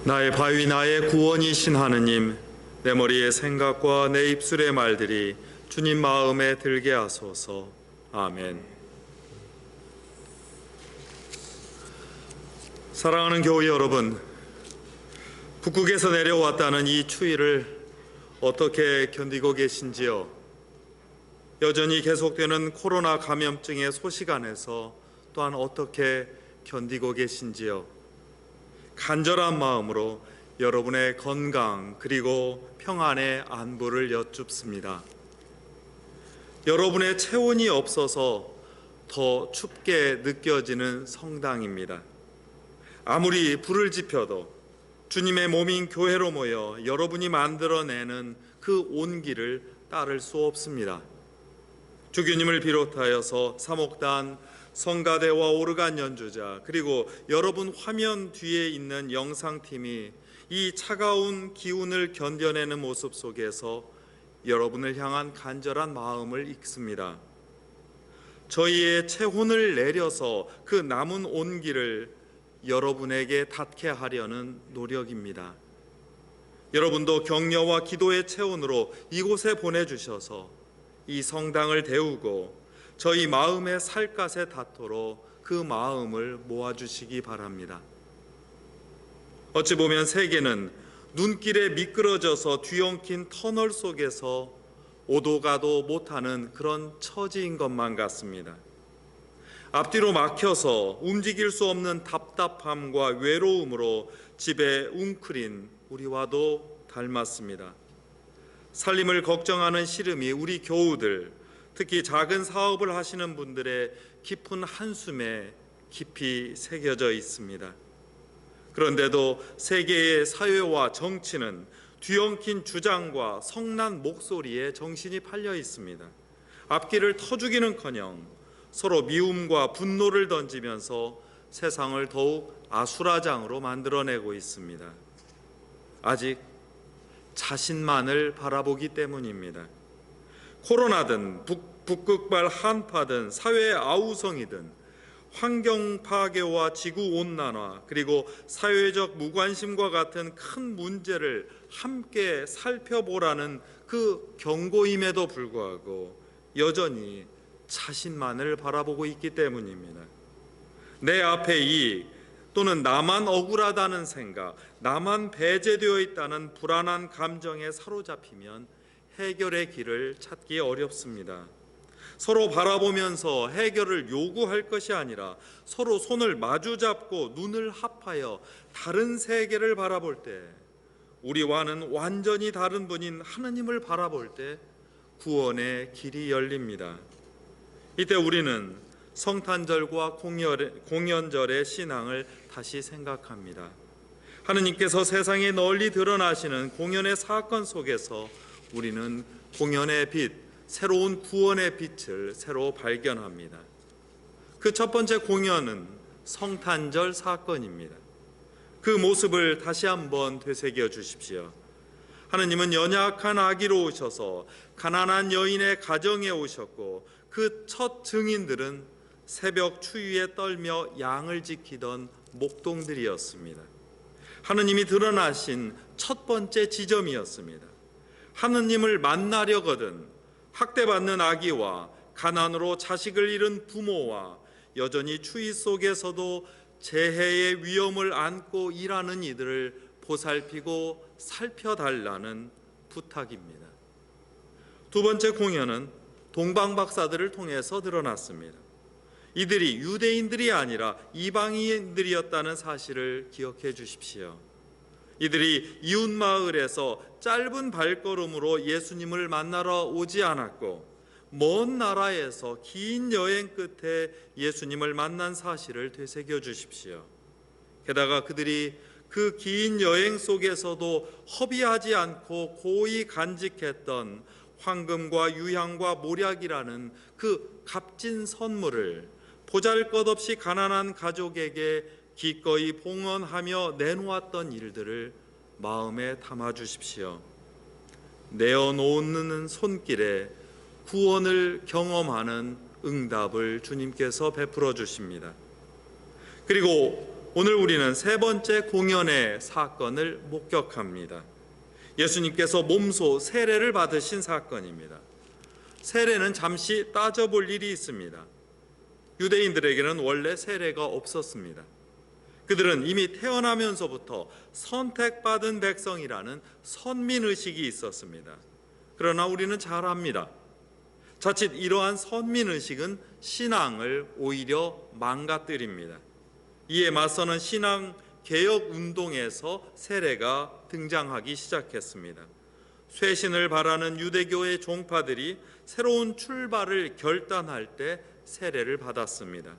나의 바위 나의 구원이신 하느님, 내 머리의 생각과 내 입술의 말들이 주님 마음에 들게 하소서. 아멘. 사랑하는 교회 여러분, 북극에서 내려왔다는 이 추위를 어떻게 견디고 계신지요? 여전히 계속되는 코로나 감염증의 소식 안에서 또한 어떻게 견디고 계신지요? 간절한 마음으로 여러분의 건강 그리고 평안의 안부를 여쭙습니다. 여러분의 체온이 없어서 더 춥게 느껴지는 성당입니다. 아무리 불을 지펴도 주님의 몸인 교회로 모여 여러분이 만들어내는 그 온기를 따를 수 없습니다. 주교님을 비롯하여서 사목단, 성가대와 오르간 연주자, 그리고 여러분 화면 뒤에 있는 영상팀이 이 차가운 기운을 견뎌내는 모습 속에서 여러분을 향한 간절한 마음을 읽습니다. 저희의 체온을 내려서 그 남은 온기를 여러분에게 닿게 하려는 노력입니다. 여러분도 격려와 기도의 체온으로 이곳에 보내주셔서 이 성당을 데우고 저희 마음의 살갗에 닿도록 그 마음을 모아주시기 바랍니다. 어찌 보면 세계는 눈길에 미끄러져서 뒤엉킨 터널 속에서 오도 가도 못하는 그런 처지인 것만 같습니다. 앞뒤로 막혀서 움직일 수 없는 답답함과 외로움으로 집에 웅크린 우리와도 닮았습니다. 살림을 걱정하는 시름이 우리 교우들, 특히 작은 사업을 하시는 분들의 깊은 한숨에 깊이 새겨져 있습니다. 그런데도 세계의 사회와 정치는 뒤엉킨 주장과 성난 목소리에 정신이 팔려 있습니다. 앞길을 터주기는커녕 서로 미움과 분노를 던지면서 세상을 더욱 아수라장으로 만들어내고 있습니다. 아직 자신만을 바라보기 때문입니다. 코로나든 북극발 한파든 사회의 아우성이든 환경 파괴와 지구 온난화 그리고 사회적 무관심과 같은 큰 문제를 함께 살펴보라는 그 경고임에도 불구하고 여전히 자신만을 바라보고 있기 때문입니다. 내 앞에 이익 또는 나만 억울하다는 생각, 나만 배제되어 있다는 불안한 감정에 사로잡히면 해결의 길을 찾기 어렵습니다. 서로 바라보면서 해결을 요구할 것이 아니라 서로 손을 마주잡고 눈을 합하여 다른 세계를 바라볼 때, 우리와는 완전히 다른 분인 하느님을 바라볼 때 구원의 길이 열립니다. 이때 우리는 성탄절과 공연절의 신앙을 다시 생각합니다. 하느님께서 세상에 널리 드러나시는 공연의 사건 속에서 우리는 공연의 빛, 새로운 구원의 빛을 새로 발견합니다. 그 첫 번째 공연은 성탄절 사건입니다. 그 모습을 다시 한번 되새겨 주십시오. 하느님은 연약한 아기로 오셔서 가난한 여인의 가정에 오셨고 그 첫 증인들은 새벽 추위에 떨며 양을 지키던 목동들이었습니다. 하느님이 드러나신 첫 번째 지점이었습니다. 하느님을 만나려거든 학대받는 아기와 가난으로 자식을 잃은 부모와 여전히 추위 속에서도 재해의 위험을 안고 일하는 이들을 보살피고 살펴달라는 부탁입니다. 두 번째 공연은 동방박사들을 통해서 드러났습니다. 이들이 유대인들이 아니라 이방인들이었다는 사실을 기억해 주십시오. 이들이 이웃마을에서 짧은 발걸음으로 예수님을 만나러 오지 않았고 먼 나라에서 긴 여행 끝에 예수님을 만난 사실을 되새겨 주십시오. 게다가 그들이 그 긴 여행 속에서도 허비하지 않고 고이 간직했던 황금과 유향과 몰약이라는 그 값진 선물을 보잘것없이 가난한 가족에게 기꺼이 봉헌하며 내놓았던 일들을 마음에 담아주십시오. 내어놓는 손길에 구원을 경험하는 응답을 주님께서 베풀어 주십니다. 그리고 오늘 우리는 세 번째 공연의 사건을 목격합니다. 예수님께서 몸소 세례를 받으신 사건입니다. 세례는 잠시 따져볼 일이 있습니다. 유대인들에게는 원래 세례가 없었습니다. 그들은 이미 태어나면서부터 선택받은 백성이라는 선민의식이 있었습니다. 그러나 우리는 잘 압니다. 자칫 이러한 선민의식은 신앙을 오히려 망가뜨립니다. 이에 맞서는 신앙 개혁 운동에서 세례가 등장하기 시작했습니다. 쇄신을 바라는 유대교의 종파들이 새로운 출발을 결단할 때 세례를 받았습니다.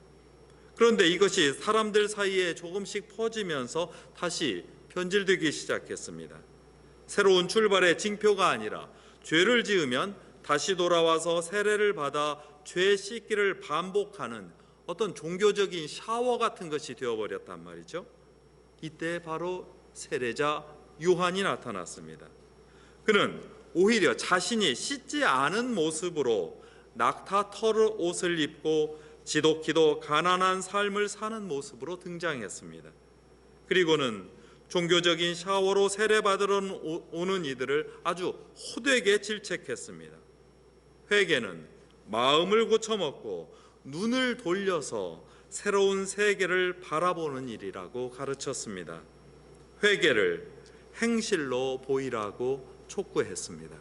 그런데 이것이 사람들 사이에 조금씩 퍼지면서 다시 변질되기 시작했습니다. 새로운 출발의 징표가 아니라 죄를 지으면 다시 돌아와서 세례를 받아 죄 씻기를 반복하는 어떤 종교적인 샤워 같은 것이 되어버렸단 말이죠. 이때 바로 세례자 요한이 나타났습니다. 그는 오히려 자신이 씻지 않은 모습으로 낙타 털 옷을 입고 지독히도 가난한 삶을 사는 모습으로 등장했습니다. 그리고는 종교적인 샤워로 세례받으러 오는 이들을 아주 호되게 질책했습니다. 회개는 마음을 고쳐먹고 눈을 돌려서 새로운 세계를 바라보는 일이라고 가르쳤습니다. 회개를 행실로 보이라고 촉구했습니다.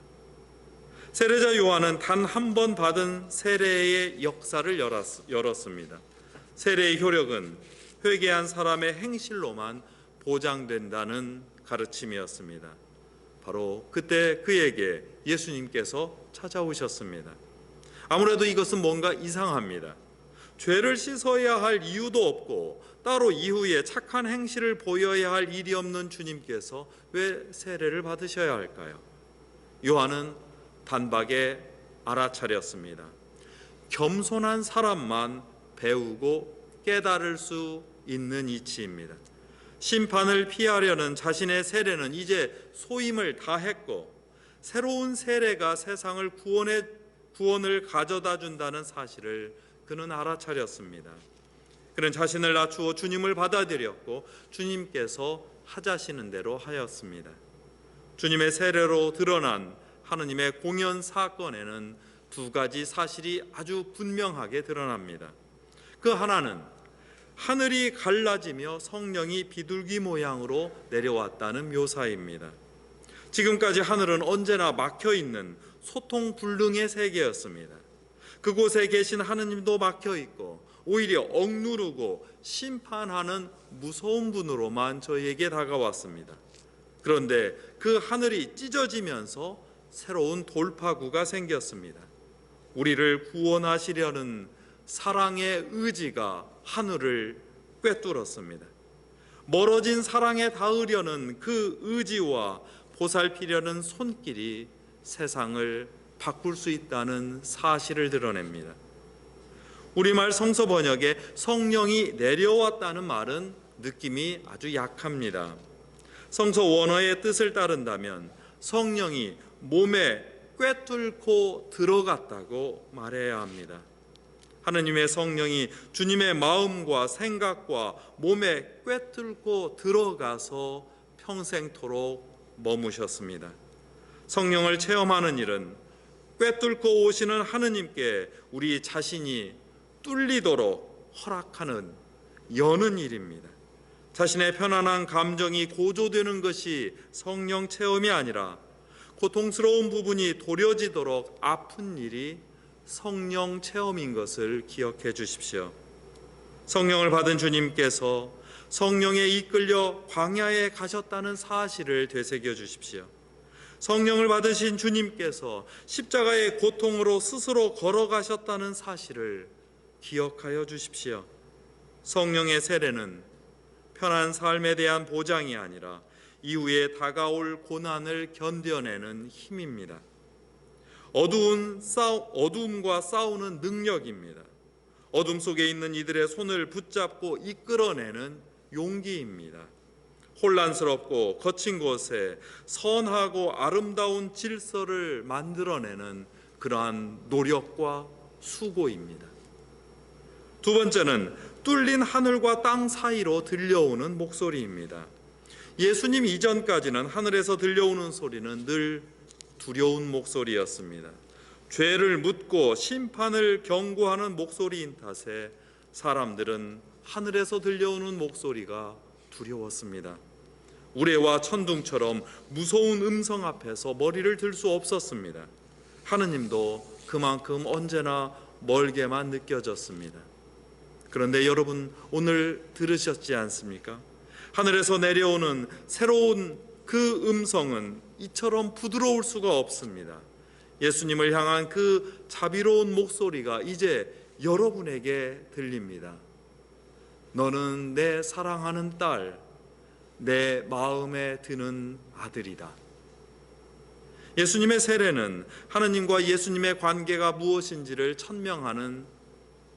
세례자 요한은 단 한 번 받은 세례의 역사를 열었습니다. 세례의 효력은 회개한 사람의 행실로만 보장된다는 가르침이었습니다. 바로 그때 그에게 예수님께서 찾아오셨습니다. 아무래도 이것은 뭔가 이상합니다. 죄를 씻어야 할 이유도 없고 따로 이후에 착한 행실을 보여야 할 일이 없는 주님께서 왜 세례를 받으셔야 할까요? 요한은 단박에 알아차렸습니다. 겸손한 사람만 배우고 깨달을 수 있는 이치입니다. 심판을 피하려는 자신의 세례는 이제 소임을 다했고 새로운 세례가 세상을 구원을 가져다 준다는 사실을 그는 알아차렸습니다. 그는 자신을 낮추어 주님을 받아들였고 주님께서 하자시는 대로 하였습니다. 주님의 세례로 드러난 하느님의 공연 사건에는 두 가지 사실이 아주 분명하게 드러납니다. 그 하나는 하늘이 갈라지며 성령이 비둘기 모양으로 내려왔다는 묘사입니다. 지금까지 하늘은 언제나 막혀 있는 소통 불능의 세계였습니다. 그곳에 계신 하느님도 막혀 있고 오히려 억누르고 심판하는 무서운 분으로만 저희에게 다가왔습니다. 그런데 그 하늘이 찢어지면서 새로운 돌파구가 생겼습니다. 우리를 구원하시려는 사랑의 의지가 하늘을 꿰뚫었습니다. 멀어진 사랑에 닿으려는 그 의지와 보살피려는 손길이 세상을 바꿀 수 있다는 사실을 드러냅니다. 우리말 성서 번역에 성령이 내려왔다는 말은 느낌이 아주 약합니다. 성서 원어의 뜻을 따른다면 성령이 몸에 꿰뚫고 들어갔다고 말해야 합니다. 하느님의 성령이 주님의 마음과 생각과 몸에 꿰뚫고 들어가서 평생토록 머무셨습니다. 성령을 체험하는 일은 꿰뚫고 오시는 하느님께 우리 자신이 뚫리도록 허락하는 여는 일입니다. 자신의 편안한 감정이 고조되는 것이 성령 체험이 아니라 고통스러운 부분이 도려지도록 아픈 일이 성령 체험인 것을 기억해 주십시오. 성령을 받은 주님께서 성령에 이끌려 광야에 가셨다는 사실을 되새겨 주십시오. 성령을 받으신 주님께서 십자가의 고통으로 스스로 걸어가셨다는 사실을 기억하여 주십시오. 성령의 세례는 편한 삶에 대한 보장이 아니라 이후에 다가올 고난을 견뎌내는 힘입니다. 어두움과 싸우는 능력입니다. 어둠 속에 있는 이들의 손을 붙잡고 이끌어내는 용기입니다. 혼란스럽고 거친 곳에 선하고 아름다운 질서를 만들어내는 그러한 노력과 수고입니다. 두 번째는 뚫린 하늘과 땅 사이로 들려오는 목소리입니다. 예수님 이전까지는 하늘에서 들려오는 소리는 늘 두려운 목소리였습니다. 죄를 묻고 심판을 경고하는 목소리인 탓에 사람들은 하늘에서 들려오는 목소리가 두려웠습니다. 우레와 천둥처럼 무서운 음성 앞에서 머리를 들 수 없었습니다. 하느님도 그만큼 언제나 멀게만 느껴졌습니다. 그런데 여러분, 오늘 들으셨지 않습니까? 하늘에서 내려오는 새로운 그 음성은 이처럼 부드러울 수가 없습니다. 예수님을 향한 그 자비로운 목소리가 이제 여러분에게 들립니다. 너는 내 사랑하는 딸, 내 마음에 드는 아들이다. 예수님의 세례는 하느님과 예수님의 관계가 무엇인지를 천명하는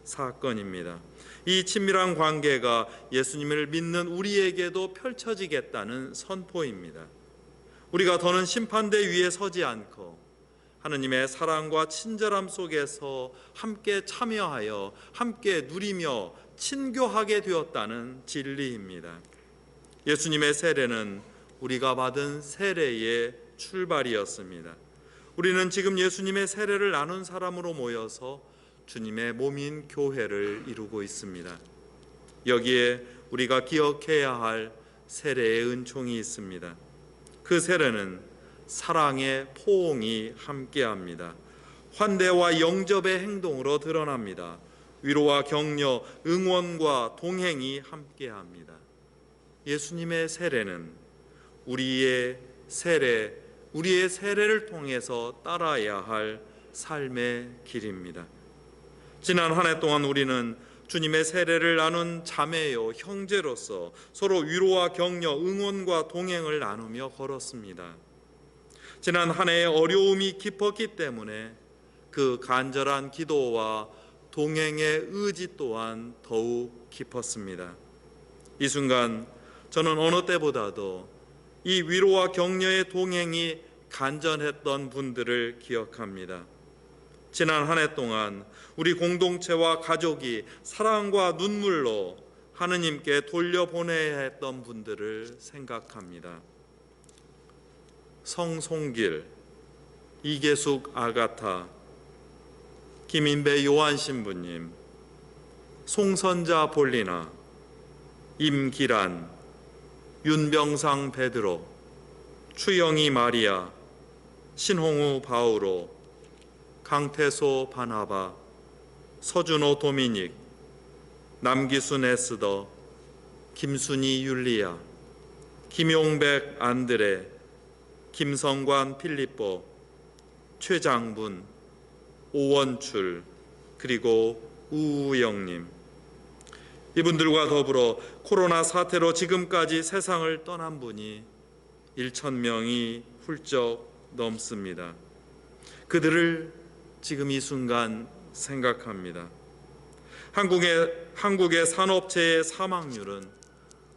사건입니다. 이 친밀한 관계가 예수님을 믿는 우리에게도 펼쳐지겠다는 선포입니다. 우리가 더는 심판대 위에 서지 않고 하느님의 사랑과 친절함 속에서 함께 참여하여 함께 누리며 친교하게 되었다는 진리입니다. 예수님의 세례는 우리가 받은 세례의 출발이었습니다. 우리는 지금 예수님의 세례를 나눈 사람으로 모여서 주님의 몸인 교회를 이루고 있습니다. 여기에 우리가 기억해야 할 세례의 은총이 있습니다. 그 세례는 사랑의 포옹이 함께합니다. 환대와 영접의 행동으로 드러납니다. 위로와 격려, 응원과 동행이 함께합니다. 예수님의 세례는 우리의 세례를 통해서 따라야 할 삶의 길입니다. 지난 한 해 동안 우리는 주님의 세례를 나눈 자매요 형제로서 서로 위로와 격려, 응원과 동행을 나누며 걸었습니다. 지난 한 해의 어려움이 깊었기 때문에 그 간절한 기도와 동행의 의지 또한 더욱 깊었습니다. 이 순간 저는 어느 때보다도 이 위로와 격려의 동행이 간절했던 분들을 기억합니다. 지난 한 해 동안 우리 공동체와 가족이 사랑과 눈물로 하느님께 돌려보내야 했던 분들을 생각합니다. 성송길, 이계숙 아가타, 김인배 요한 신부님, 송선자 볼리나, 임기란, 윤병상 베드로, 추영희 마리아, 신홍우 바우로, 강태소 바나바, 서준호 도미닉, 남기순 에스더, 김순희 율리아, 김용백 안드레, 김성관 필리포, 최장분, 오원출, 그리고 우우영님, 이분들과 더불어 코로나 사태로 지금까지 세상을 떠난 분이 1,000명이 훌쩍 넘습니다. 그들을 지금 이 순간 생각합니다. 한국의 산업체의 사망률은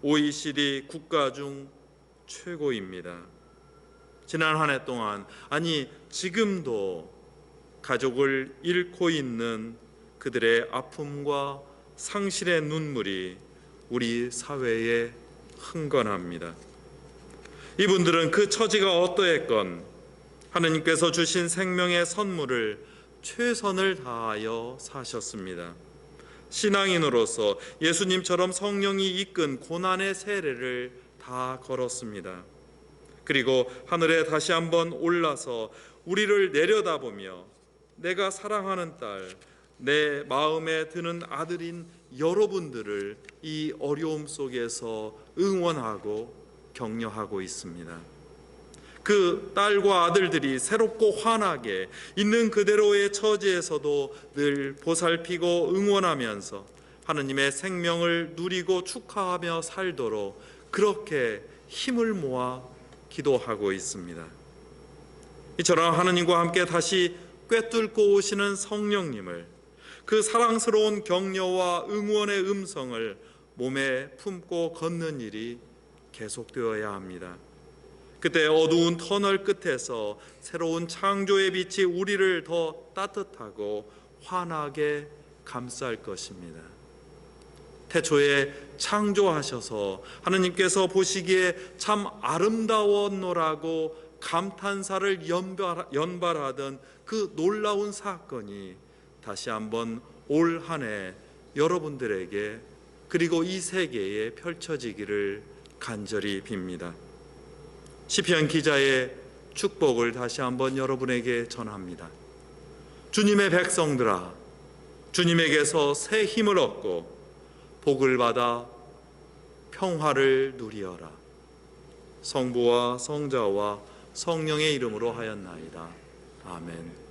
OECD 국가 중 최고입니다. 지난 한 해 동안, 아니 지금도 가족을 잃고 있는 그들의 아픔과 상실의 눈물이 우리 사회에 흥건합니다. 이분들은 그 처지가 어떠했건 하느님께서 주신 생명의 선물을 최선을 다하여 사셨습니다. 신앙인으로서 예수님처럼 성령이 이끈 고난의 세례를 다 걸었습니다. 그리고 하늘에 다시 한번 올라서 우리를 내려다보며 내가 사랑하는 딸, 내 마음에 드는 아들인 여러분들을 이 어려움 속에서 응원하고 격려하고 있습니다. 그 딸과 아들들이 새롭고 환하게 있는 그대로의 처지에서도 늘 보살피고 응원하면서 하느님의 생명을 누리고 축하하며 살도록 그렇게 힘을 모아 기도하고 있습니다. 이처럼 하느님과 함께 다시 꿰뚫고 오시는 성령님을, 그 사랑스러운 격려와 응원의 음성을 몸에 품고 걷는 일이 계속되어야 합니다. 그때 어두운 터널 끝에서 새로운 창조의 빛이 우리를 더 따뜻하고 환하게 감쌀 것입니다. 태초에 창조하셔서 하느님께서 보시기에 참 아름다웠노라고 감탄사를 연발하던 그 놀라운 사건이 다시 한번 올 한 해 여러분들에게 그리고 이 세계에 펼쳐지기를 간절히 빕니다. 시편 기자의 축복을 다시 한번 여러분에게 전합니다. 주님의 백성들아, 주님에게서 새 힘을 얻고 복을 받아 평화를 누리어라. 성부와 성자와 성령의 이름으로 하였나이다. 아멘.